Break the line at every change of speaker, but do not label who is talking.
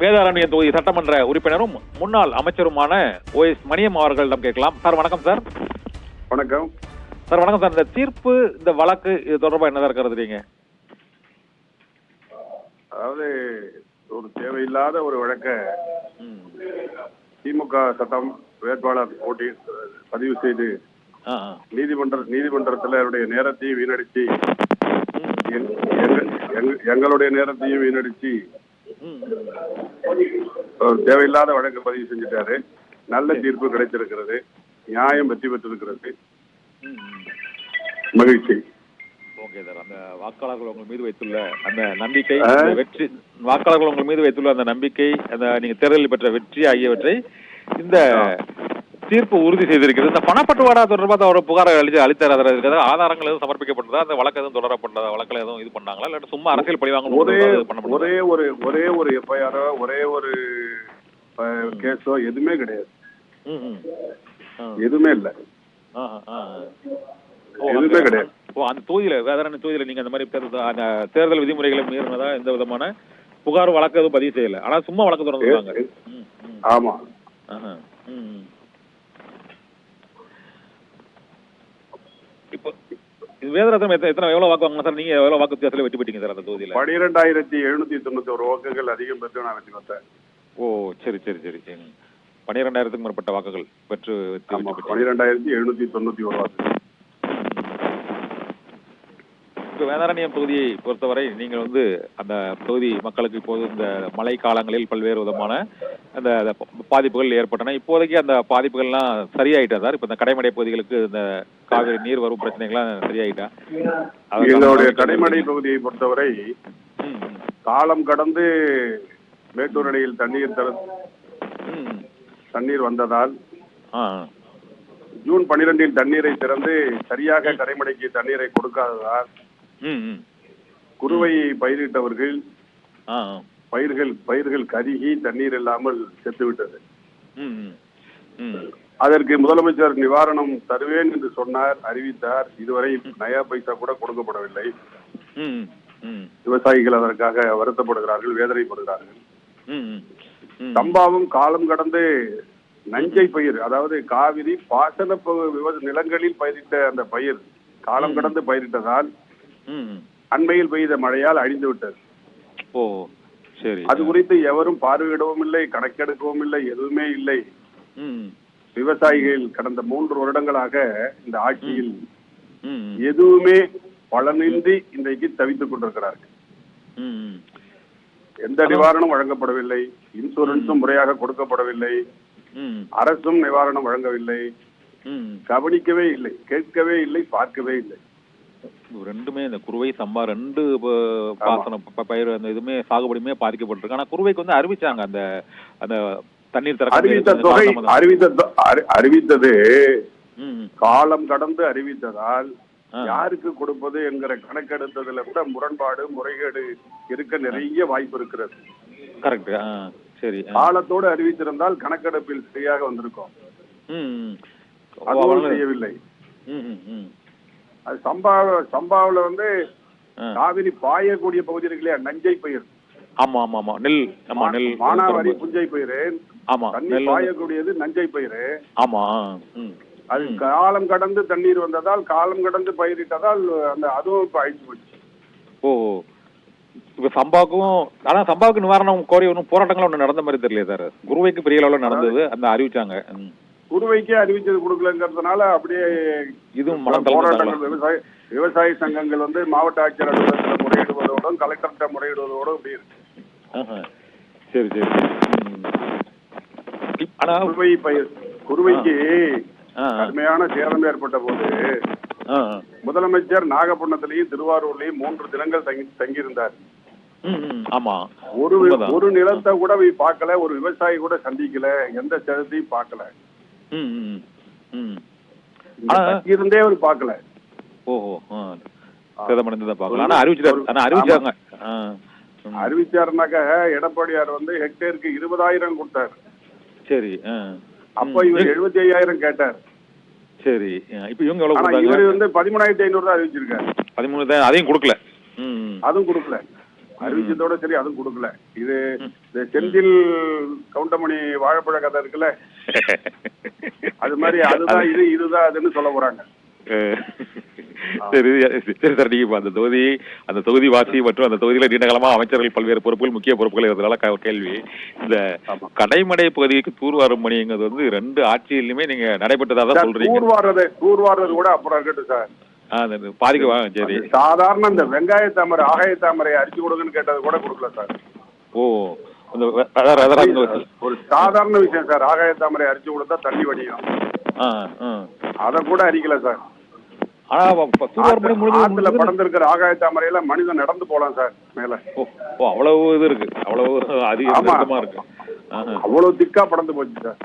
வேதாரண்யம் தொகுதி சட்டமன்ற உறுப்பினரும் முன்னாள் அமைச்சருமான OS மணியம் அவர்களிடம் கேட்கலாம். சார் வணக்கம் சார்.
வணக்கம்
சார். வணக்கம் சார். இந்த தீர்ப்பு, இந்த வழக்கு, இது தொடர்பாக என்னதான் கருதுறீங்க?
அதாவது ஒரு தேவையில்லாத ஒரு வழக்க திமுக சட்டம் வேட்பாளர் போட்டி பதிவு செய்து நீதிமன்றத்தில் அவருடைய நேரத்தையும் வீணடிச்சு, எங்களுடைய நேரத்தையும் வீணடிச்சு தேவையில்லாத வழக்கு பதிவு செஞ்சுட்டாரு. நல்ல தீர்ப்பு கிடைத்திருக்கிறது. நியாயம் வெற்றி பெற்றிருக்கிறது. மகிழ்ச்சி.
Okay sir. அந்த வாக்காளர்கள் உங்கள் மீது வைத்துள்ள அந்த நம்பிக்கை, வெற்றி, வாக்காளர்கள் உங்கள் மீது வைத்துள்ள அந்த நம்பிக்கை, அந்த நீங்க தேர்தலில் பெற்ற வெற்றி ஆகியவற்றை இந்த தீர்ப்பு உறுதி செய்திருக்கிறது. இந்த பணப்பட்டுவாடா தொடர்பாக ஒரு புகாரை அளித்தார். ஆதாரங்கள் எதுவும் சமர்ப்பிக்கப்பட்டதா? அந்த வழக்கு எதுவும் தொடரப்பட்டதா? வழக்கில் எதுவும் இது பண்ணாங்களா, இல்லாட்டி சும்மா அரசியல் பழிவாங்க?
ஒரே ஒரு எஃப்ஐஆரோ ஒரே ஒரு கேஸோ எதுவுமே கிடையாது. எதுவுமே இல்ல. எதுவுமே கிடையாது.
அந்த தொகுதியில, வேதாரண்ய தொகுதியில நீங்க அந்த மாதிரி அந்த தேர்தல் விதிமுறைகளை மீறினதா எந்த விதமான புகார் வழக்கு எதுவும் பதிவு செய்யல. ஆனா சும்மா வழக்கு தொடர்ந்துருக்காங்க.
ஆமா.
இப்போ வேதரத்னம் எவ்வளவு வாக்கு வாங்க சார்? நீங்க எவ்வளவு வாக்கு வித்தியாசத்துல வெற்றி பெற்றீங்க சார் அந்த தொகுதியில?
12,791 வாக்குகள் அதிகம் பெற்று நான் வெற்றி பெற்றேன்.
ஓ, சரி சரி சரி. 12,000க்கும் மேற்பட்ட வாக்குகள் பெற்று
12,791 வாக்குகள்.
இப்போ வேதாரண்யம் தொகுதியை பொறுத்தவரை நீங்கள் அந்த தொகுதி மக்களுக்கு இப்போது இந்த மழை காலங்களில் பல்வேறு விதமான அந்த பாதிப்புகள் ஏற்பட்டன. இப்போதைக்கு அந்த பாதிப்புகள்லாம் சரியாயிட்டா சார்? இப்போ இந்த கடைமடை பகுதிகளுக்கு இந்த காவிரி நீர் வரும் பிரச்சனைகள்லாம் சரியாயிட்டா?
எங்களுடைய கடைமடை பகுதியை பொறுத்தவரை காலம் கடந்து மேட்டூர் அணையில் தண்ணீர் வந்ததால் ஜூன் 12 தண்ணீரை திறந்து சரியாக கடைமடைக்கு தண்ணீரை கொடுக்காததால் குறுவை பயிரிட்டவர்கள் பயிர்கள் கருகி தண்ணீர் இல்லாமல் செத்துவிட்டது. அதற்கு முதலமைச்சர் நிவாரணம் தருவேன் என்று சொன்னார், அறிவித்தார். இதுவரை நயா பைசா கூட கொடுக்கப்படவில்லை. விவசாயிகள் அதற்காக வருத்தப்படுகிறார்கள், வேதனைப்படுகிறார்கள். சம்பாவும் காலம் கடந்து நஞ்சை பயிர், அதாவது காவிரி பாசன நிலங்களில் பயிரிட்ட அந்த பயிர் காலம் கடந்து பயிரிட்டதால் அண்மையில் பெய்த மழையால் அழிந்து விட்டது.
ஓ, சரி.
அது குறித்து எவரும் பார்வையிடவும் இல்லை, கணக்கெடுக்கவும் இல்லை, எதுவுமே இல்லை. விவசாயிகள் கடந்த 3 வருடங்களாக இந்த ஆட்சியில் எதுவுமே பலனின்றி இன்றைக்கு தவித்துக் கொண்டிருக்கிறார்கள். எந்த நிவாரணம் வழங்கப்படவில்லை, இன்சூரன்ஸும் முறையாக கொடுக்கப்படவில்லை, அரசும் நிவாரணம் வழங்கவில்லை, கவனிக்கவே இல்லை, கேட்கவே இல்லை, பார்க்கவே இல்லை.
ரெண்டுமே இந்த குறுவை சம்பா 2 பாசன பயிர் அந்த இதுமே சாகுபடியுமே பாதிக்கப்பட்டிருக்கு. ஆனா குறுவைக்கு அறிவிச்சாங்க அந்த அந்த தண்ணீர்
அறிவித்தது காலம் கடந்து அறிவித்ததால் யாருக்கு கொடுப்பது என்கிற கணக்கெடுத்ததுல கூட முரண்பாடு, முறைகேடு இருக்க நிறைய வாய்ப்பு இருக்கிறது.
கரெக்ட். சரி.
காலத்தோடு அறிவித்திருந்தால் கணக்கெடுப்பில் சரியாக வந்திருக்கும். அதுவும் செய்யவில்லை. அது சம்பாவில காவிரி பாயக்கூடிய பகுதி இருக்கு இல்லையா, நஞ்சை பயிர்.
ஆமா ஆமா ஆமா. நெல். ஆமா, நெல்.
மானாவாரி புஞ்சை பயிர்.
ஆமா,
தண்ணி பாயக்கூடியது நஞ்சை பயிர்.
ஆமா.
அது காலம் கடந்து தண்ணீர் வந்ததால், காலம் கடந்து பயிரிட்டதால் அதுவும் இப்ப அழிச்சு போச்சு.
ஓ, இப்ப சம்பாவுக்கும், ஆனா சம்பாவுக்கு நிவாரணம் கோரி ஒன்றும் போராட்டங்கள் ஒண்ணு நடந்த மாதிரி தெரியல சார். குருவைக்கு பெரிய அளவுல நடந்தது, அந்த அறிவிச்சாங்க.
குருவைக்கே அறிவிச்சது கொடுக்கலங்கிறதுனால அப்படியே இதுவும் போராட்டங்கள். விவசாய சங்கங்கள் மாவட்ட ஆட்சியர் அலுவலகத்தில் முறையிடுவதோடும் கலெக்டர்கிட்ட முறையிடுவதோடும் அப்படி இருக்கு.
சரி சரி.
ஆனா குருவைக்கு கடுமையான சேதம் ஏற்பட்ட போது முதலமைச்சர் நாகப்பட்டினத்திலையும் திருவாரூர்லயும் 3 தினங்கள் தங்கியிருந்தார்.
ஆமா.
ஒரு நிலத்தை கூட போய் பார்க்கல, ஒரு விவசாயி கூட சந்திக்கல, எந்த சேதத்தையும் பார்க்கல. இருந்தே அவர் பார்க்கல.
ஓஹோ, சேதமடைந்ததை பார்க்கல. ஆனா அறிவிச்சாங்க.
அறிவிச்சாருனாக்க எடப்பாடியார் ஹெக்டேருக்கு 20,000 கொடுத்தாரு.
சரி.
அப்ப இவர் 75,000 கேட்டார்.
சரி. இப்ப இவங்க எவ்வளவு?
இவர் 13,500 தான் அறிவிச்சிருக்காரு.
13,000 அதையும் கொடுக்கல.
அதுவும் கொடுக்கல. அறிவிச்சதோட சரி, அதுவும் கொடுக்கல. இது இந்த செந்தில் கவுண்டமணி வாழைப்பழ கதை இருக்குல்ல, அது மாதிரி அதுதான் இது, இதுதான் அதுன்னு சொல்ல போறாங்க.
சரி சரி சார், நீங்க அந்த தொகுதி வாசி மற்றும் அந்த தொகுதியில நீண்ட காலமா அமைச்சர்கள் பல்வேறு பொறுப்புகள், முக்கிய பொறுப்புகள் இருந்ததால கேள்வி, இந்த கடைமடை பகுதிக்கு தூர்வாரும் பணிங்கிறது வந்து 2 ஆட்சியிலுமே நீங்க நடைபெற்றதா தான் சொல்றீங்க.
தூர்வாடுறது கூட அப்புறம் இருக்கட்டும் சார்,
பாதிக்க. சரி,
சாதாரண இந்த வெங்காய தாமரை, ஆகாய தாமரையை அரிச்சு கொடுங்கன்னு கேட்டது கூட கொடுக்கல சார்.
ஓ,
ஒரு சாதாரண விஷயம் சார், ஆகாய தாமரை அரிச்சு கொடுத்தா தண்ணி வடியும், அத கூட அரிக்கல சார். ஆத்துல படர்ந்திருக்கிற ஆகாய தாமரையில மனிதன் நடந்து போலாம் சார் மேல.
அவ்வளவு இது இருக்கு, அவ்வளவு அதிகமா இருக்கு,
அவ்வளவு திக்கா படர்ந்து போச்சு சார்.